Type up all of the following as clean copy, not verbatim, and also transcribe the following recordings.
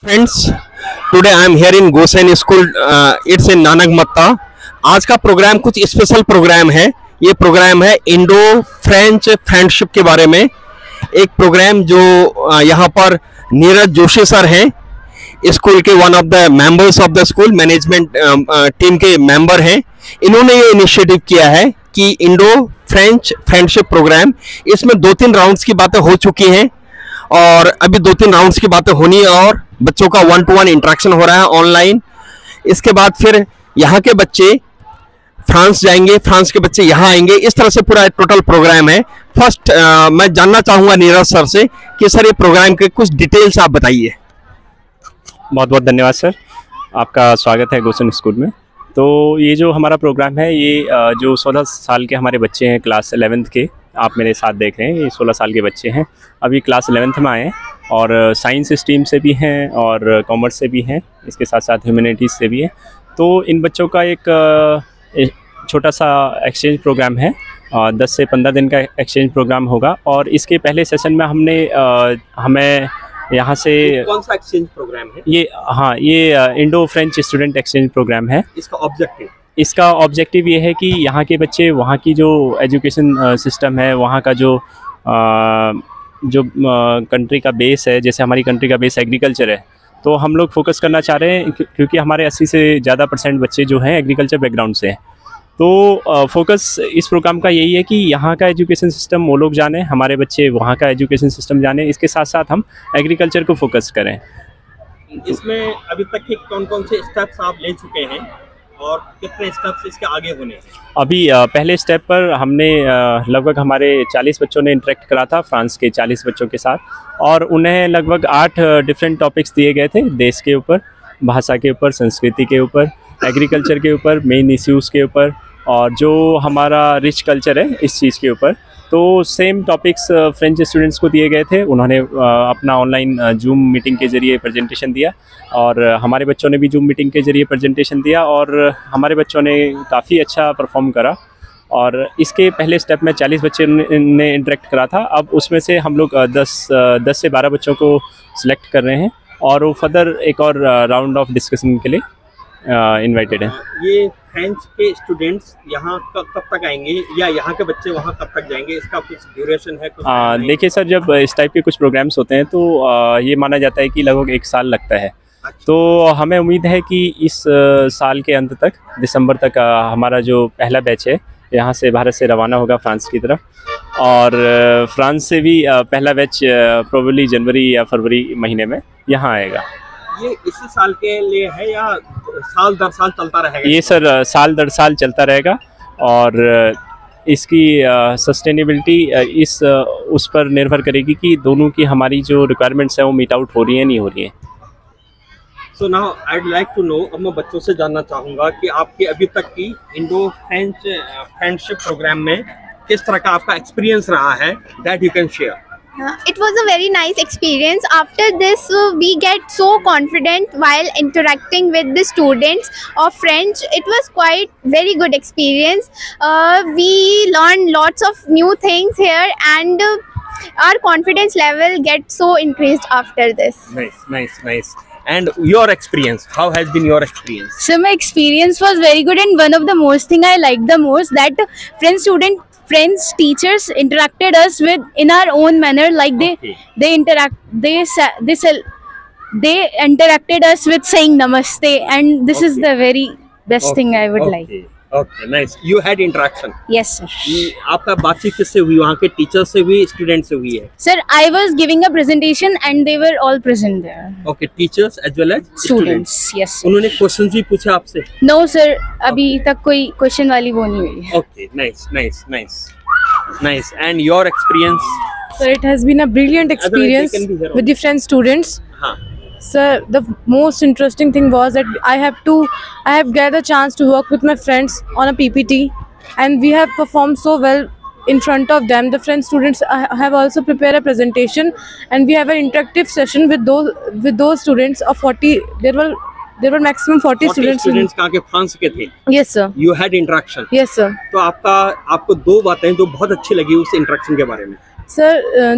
Friends, today I am here in Gosen School. It's in Nanak मत्ता. आज का programme कुछ special programme है. ये प्रोग्राम है इंडो फ्रेंच फ्रेंडशिप के बारे में. एक प्रोग्राम जो यहाँ पर नीरज जोशी सर हैं, स्कूल के one of the members of the school management team के मेंबर हैं. इन्होंने ये इनिशिएटिव किया है कि इंडो फ्रेंच फ्रेंडशिप प्रोग्राम, इसमें 2-3 राउंड्स की बातें हो चुकी हैं और अभी 2-3 राउंड्स की बातें होनी है और बच्चों का 1-to-1 इंटरेक्शन हो रहा है ऑनलाइन. इसके बाद फिर यहाँ के बच्चे फ्रांस जाएंगे, फ्रांस के बच्चे यहाँ आएंगे. इस तरह से पूरा टोटल प्रोग्राम है. फर्स्ट मैं जानना चाहूँगा नीरज सर से कि सर ये प्रोग्राम के कुछ डिटेल्स आप बताइए. बहुत बहुत धन्यवाद सर, आपका स्वागत है गोसन स्कूल में. तो ये जो हमारा प्रोग्राम है, ये जो 16 साल के हमारे बच्चे हैं क्लास 11th के, आप मेरे साथ देख रहे हैं, ये 16 साल के बच्चे हैं, अभी क्लास 11th में आए हैं और साइंस स्ट्रीम से भी हैं और कॉमर्स से भी हैं, इसके साथ साथ ह्यूमैनिटीज़ से भी हैं. तो इन बच्चों का एक छोटा सा एक्सचेंज प्रोग्राम है. 10 से 15 दिन का एक्सचेंज प्रोग्राम होगा और इसके पहले सेशन में हमें यहाँ से कौन सा एक्सचेंज प्रोग्राम है? ये Indo French student exchange programme है. इसका ऑब्जेक्टिव ये है कि यहाँ के बच्चे, वहाँ की जो एजुकेशन सिस्टम है, वहाँ का जो कंट्री का बेस है, जैसे हमारी कंट्री का बेस एग्रीकल्चर है, तो हम लोग फोकस करना चाह रहे हैं क्योंकि हमारे 80 से ज़्यादा % बच्चे जो हैं एग्रीकल्चर बैकग्राउंड से हैं. तो फोकस इस प्रोग्राम का यही है कि यहाँ का एजुकेशन सिस्टम वो लोग जाने, हमारे बच्चे वहाँ का एजुकेशन सिस्टम जाने, इसके साथ साथ हम एग्रीकल्चर को फोकस करें. इसमें अभी तक के कौन कौन से स्टेप्स आप ले चुके हैं और कितने स्टेप्स इसके आगे होने हैं? अभी पहले स्टेप पर हमने लगभग हमारे 40 बच्चों ने इंटरेक्ट करा था फ्रांस के 40 बच्चों के साथ, और उन्हें लगभग 8 डिफरेंट टॉपिक्स दिए गए थे. देश के ऊपर, भाषा के ऊपर, संस्कृति के ऊपर, एग्रीकल्चर के ऊपर, मेन इश्यूज़ के ऊपर, और जो हमारा रिच कल्चर है इस चीज़ के ऊपर. तो सेम टॉपिक्स फ्रेंच स्टूडेंट्स को दिए गए थे. उन्होंने अपना ऑनलाइन जूम मीटिंग के ज़रिए प्रेजेंटेशन दिया और हमारे बच्चों ने भी जूम मीटिंग के ज़रिए प्रेजेंटेशन दिया और हमारे बच्चों ने काफ़ी अच्छा परफॉर्म करा. और इसके पहले स्टेप में 40 बच्चे ने इंटरेक्ट करा था. अब उसमें से हम लोग 10 से 12 बच्चों को सिलेक्ट कर रहे हैं और वो फर्दर एक और राउंड ऑफ डिस्कशन के लिए इनवाइटेड हैं. ये फ्रेंच के स्टूडेंट्स यहाँ कब तक आएंगे या यहाँ के बच्चे वहाँ कब तक जाएंगे? इसका कुछ ड्यूरेशन है? देखिए सर, जब इस टाइप के कुछ प्रोग्राम्स होते हैं तो ये माना जाता है कि लगभग 1 साल लगता है. तो हमें उम्मीद है कि इस साल के अंत तक, दिसंबर तक, हमारा जो पहला बैच है यहाँ से भारत से रवाना होगा फ्रांस की तरफ, और फ्रांस से भी पहला बैच प्रोबेबली जनवरी या फरवरी महीने में यहाँ आएगा. ये इसी साल के लिए है या साल दर साल चलता रहेगा? ये सर साल दर साल चलता रहेगा और इसकी सस्टेनेबिलिटी उस पर निर्भर करेगी कि दोनों की हमारी जो रिक्वायरमेंट्स हैं वो मीट आउट हो रही हैं, नहीं हो रही हैं. So now I would like to know, अब मैं बच्चों से जानना चाहूँगा कि आपके अभी तक की इंडो फ्रेंच फ्रेंडशिप प्रोग्राम में किस तरह का आपका एक्सपीरियंस रहा है, that you can share. It was a very nice experience. After this, we get so confident while interacting with the students of French. It was quite very good experience. We learned lots of new things here, and our confidence level gets so increased after this. Nice. And your experience, how has been your experience? So my experience was very good, and one of the most thing I liked the most that French teachers interacted us with in our own manner, like they interacted us with saying namaste, and this is the very best thing I would like. Okay, nice. You had interaction? Yes sir. आपका बातचीत किससे हुई? वहाँ के teacher से हुई, student से हुई है? Sir, I was giving a presentation and they were all present there. Okay, teachers as well as Students. Yes sir. उन्होंने क्वेश्चंस भी पूछे आपसे? No sir, अभी तक कोई क्वेश्चन वाली वो नहीं हुई. Okay, nice. And your experience? Sir, it has been a brilliant experience with the French students. Sir, the most interesting thing was that I have got a chance to work with my friends on a PPT, and we have performed so well in front of them. The French students have also prepared a presentation, and we have an interactive session with those students of 40. There were maximum 40 students. कहाँ के? France के थे? Yes sir. You had interaction? Yes sir. तो आपको 2 बातें जो बहुत अच्छी लगी उस इंटरेक्शन के बारे में? Sir,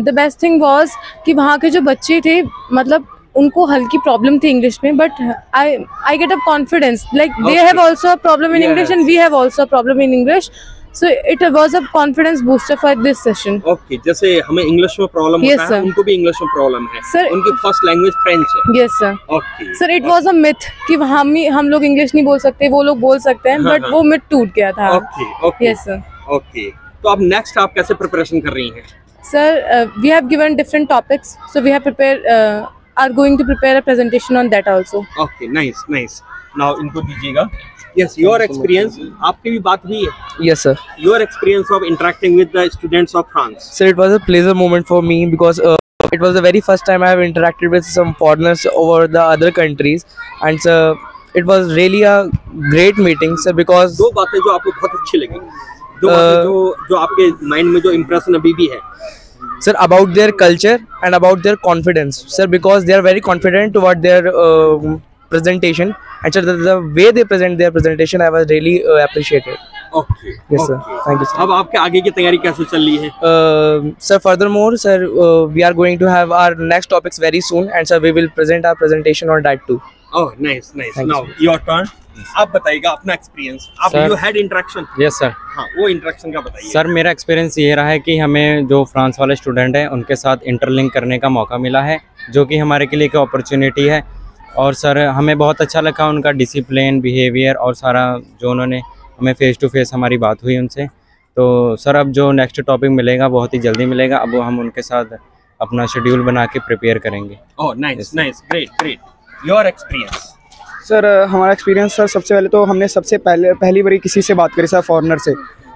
the best thing was कि वहाँ के जो बच्चे थे, मतलब उनको हल्की प्रॉब्लम थी इंग्लिश में, but I get a confidence like they have also a problem in English and we have also a problem in English, so it was a confidence booster for this session. Okay, जैसे हमें English में problem Yes, होता sir. है, उनको भी English में problem है Sir, उनकी फर्स्ट लैंग्वेज फ्रेंच है। Yes sir. Okay sir it was a myth कि हम लोग इंग्लिश नहीं बोल सकते, वो लोग बोल सकते हैं, बट वो मिथ टूट गया था। Okay okay yes sir. Okay, तो अब नेक्स्ट आप कैसे प्रिपरेशन कर रही हैं? Sir, we have given different topics, so we have are going to prepare a presentation on that also. Okay, nice nice. Now इनको दीजिएगा। यस, योर एक्सपीरियंस, आपकी भी बात हुई है? Yes, sir. Your experience of interacting with the students of France. Sir, it was a pleasure moment for me because it was the very first time I have interacted with some foreigners over the other countries, and sir, it was really a great meeting, sir. Because दो बातें जो आपको बहुत अच्छी लगी, दो बातें जो आपके माइंड में जो इम्प्रेशन अभी भी है। sir, about their culture and about their confidence, sir, because they are very confident toward their presentation, and sir, the way they present their presentation, I was really appreciated. Okay, Yes, sir. Thank you, sir. अब आपके आगे की तैयारी कैसे चल रही है? Sir, furthermore, sir, we are going to have our next topics very soon, and sir, we will present our presentation on that too. Oh, nice nice. Thank now your turn, आप बताइएगा अपना एक्सपीरियंस। आप Sir. You had interaction? Yes sir. हाँ, वो interaction का बताइए। Sir मेरा experience ये रहा है कि हमें जो फ्रांस वाले स्टूडेंट हैं उनके साथ इंटरलिंक करने का मौका मिला है, जो कि हमारे के लिए एक अपॉर्चुनिटी है। और सर हमें बहुत अच्छा लगा उनका डिसिप्लिन, बिहेवियर और सारा जो उन्होंने हमें फेस टू फेस हमारी बात हुई उनसे। तो सर अब जो नेक्स्ट टॉपिक मिलेगा बहुत ही जल्दी मिलेगा, अब वो हम उनके साथ अपना शेड्यूल बना के प्रिपेयर करेंगे। Oh, nice nice, great great. Your experience? Sir हमारा एक्सपीरियंस सर, सबसे पहले तो हमने पहली बारी किसी से बात करी सर, फॉरेनर से।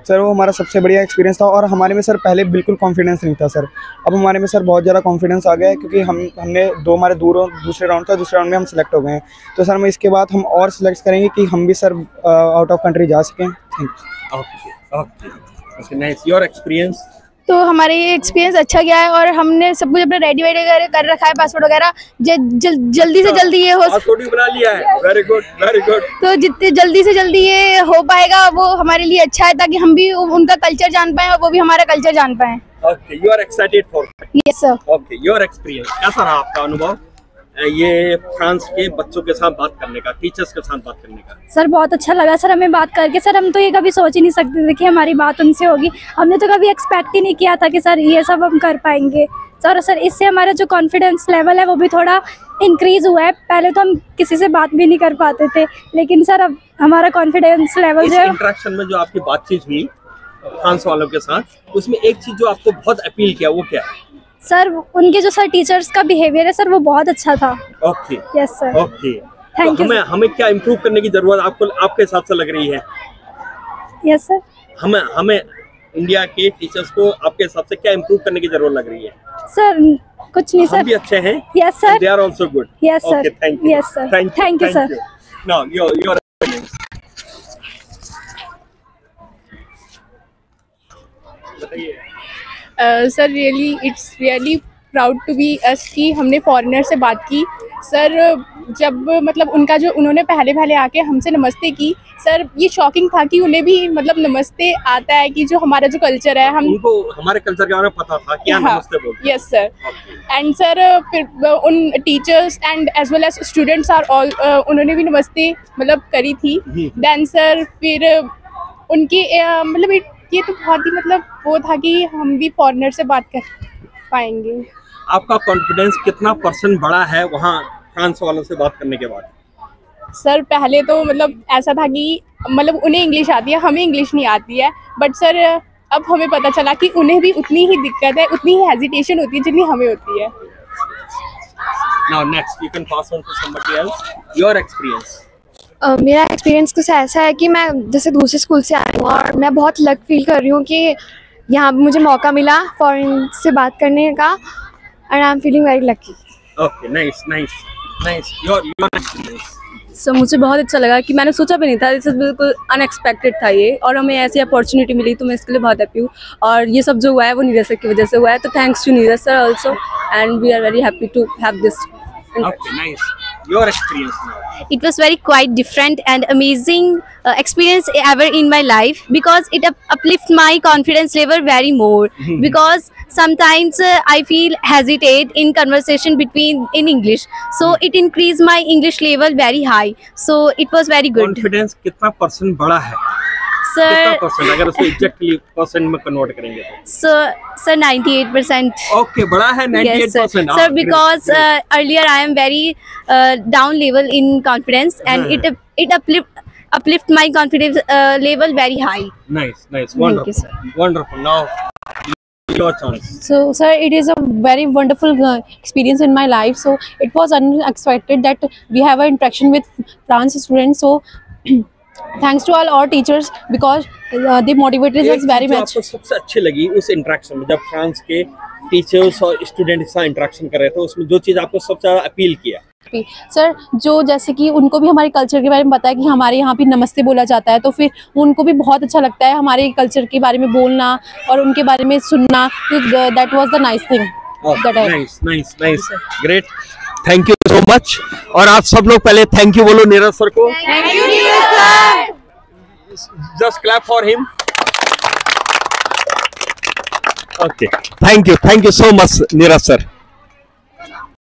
सर वो हमारा सबसे बढ़िया एक्सपीरियंस था, और हमारे में सर पहले बिल्कुल कॉन्फिडेंस नहीं था सर। अब हमारे में सर बहुत ज़्यादा कॉन्फिडेंस आ गया है, क्योंकि हमने हमारे दूसरे राउंड था, दूसरे राउंड में हम सिलेक्ट हो गए हैं। तो सर हम इसके बाद हम और सिलेक्ट करेंगे कि हम भी सर आउट ऑफ कंट्री जा सकें। Thank you. Okay okay okay, nice. Your experience? तो हमारे ये एक्सपीरियंस अच्छा गया है, और हमने सब कुछ अपना रेडी वगैरह कर रखा है, पासपोर्ट वगैरह जल्दी से जल्दी ये हो, पासपोर्ट भी बना लिया है। Very good very good. तो जितने जल्दी से जल्दी ये हो पाएगा वो हमारे लिए अच्छा है, ताकि हम भी उनका कल्चर जान पाएं और वो भी हमारा कल्चर जान पाएं। Okay, you are excited for? Yes sir. Okay, your experience कैसा रहा आपका अनुभव ये फ्रांस के बच्चों के साथ बात करने का, टीचर्स के साथ बात करने का? सर बहुत अच्छा लगा सर हमें बात करके। सर हम तो ये कभी सोच ही नहीं सकते थे कि हमारी बात उनसे होगी, हमने तो कभी एक्सपेक्ट ही नहीं किया था कि सर ये सब हम कर पाएंगे। सर इससे हमारा जो कॉन्फिडेंस लेवल है वो भी थोड़ा इंक्रीज हुआ है। पहले तो हम किसी से बात भी नहीं कर पाते थे, लेकिन सर अब हमारा कॉन्फिडेंस लेवल जो है। इंटरेक्शन में जो आपकी बातचीत हुई फ्रांस वालों के साथ, उसमें एक चीज जो आपको बहुत अपील किया वो क्या है? सर उनके जो सर टीचर्स का बिहेवियर है सर वो बहुत अच्छा था। Okay yes sir. Okay, thank you. हमें क्या इम्प्रूव करने की जरूरत आपको आपके हिसाब से लग रही है? Yes sir. हमें इंडिया के टीचर्स को आपके हिसाब से क्या इम्प्रूव करने की जरूरत लग रही है? सर कुछ नहीं हम सर। भी अच्छे हैं। Yes sir. They are also good. Yes sir. Okay, thank you. Yes sir. Thank you sir. Now your sir really proud to be us कि हमने फॉरेनर से बात की। सर जब मतलब उन्होंने पहले आके हमसे नमस्ते की, सर ये शॉकिंग था कि उन्हें भी मतलब नमस्ते आता है, कि जो हमारा जो कल्चर है उनको हमारे कल्चर के बारे में पता था क्या नमस्ते बोलते हैं। Yes sir. एंड सर फिर उन teachers and as well as students are all उन्होंने भी नमस्ते मतलब करी थी। देन सर फिर उनकी मतलब ये तो बहुत ही मतलब वो था कि हम भी फॉरेनर से बात कर पाएंगे। आपका कॉन्फिडेंस कितना % बढ़ा है वहाँ फ्रांस वालों से बात करने के बाद? सर पहले तो मतलब ऐसा था कि मतलब उन्हें इंग्लिश आती है, हमें इंग्लिश नहीं आती है, बट सर अब हमें पता चला कि उन्हें भी उतनी ही दिक्कत है, उतनी ही हेजिटेशन होती है जितनी हमें होती है। Now next you can pass on to somebody else. Your experience? मेरा एक्सपीरियंस कुछ ऐसा है कि मैं जैसे दूसरे स्कूल से आई हूँ और मैं बहुत लक फील कर रही हूँ कि यहाँ मुझे मौका मिला फॉरेन से बात करने का, and I am feeling very lucky. Okay, nice. Your experience? सो मुझे बहुत अच्छा लगा कि मैंने सोचा भी नहीं था, जैसे बिल्कुल अनएक्सपेक्टेड था ये, और हमें ऐसी अपॉर्चुनिटी मिली तो मैं इसके लिए बहुत हैप्पी हूँ। और ये सब जो हुआ है वो नीरज सर की वजह से हुआ है, तो thanks to Neeraj sir also, and we are very happy to have this. Okay, nice. Your experience now? It was very quite different and amazing experience ever in my life, because it uplift my confidence level very more. Because sometimes I feel hesitate in conversation in English. So it increased my English level very high. So it was very good. Confidence कितना percent बड़ा है? Sir, कितना percent अगर उसको exactly percent में convert करेंगे तो? Sir 98%. Okay, बड़ा है 98%. Yes, sir. Sir, because earlier I am very down level in confidence, and it uplift my confidence level very high. Nice, Thank you, wonderful, sir. wonderful. Now your chance. So, sir, it is a very wonderful experience in my life. So, it was unexpected that we have an interaction with France students. So, thanks to all our teachers because they motivated us very much. आपको सबसे अच्छी लगी उस interaction में जब France के teachers और student के साथ इंटरेक्शन कर रहे थे, उसमें जो चीज़ आपको सबसे ज़्यादा अपील किया? सर, जो जैसे कि उनको भी हमारे कल्चर के बारे में पता है कि हमारे यहाँ भी नमस्ते बोला जाता है, तो फिर उनको भी बहुत अच्छा लगता है हमारे कल्चर के बारे में बोलना और उनके बारे में सुनना. That was the nice thing. Nice, great, thank you so much. और आप सब लोग पहले थैंक यू बोलो नीरज सर को. Thank you Neeraj sir. Just clap for him. Okay, thank you so much Neeraj sir.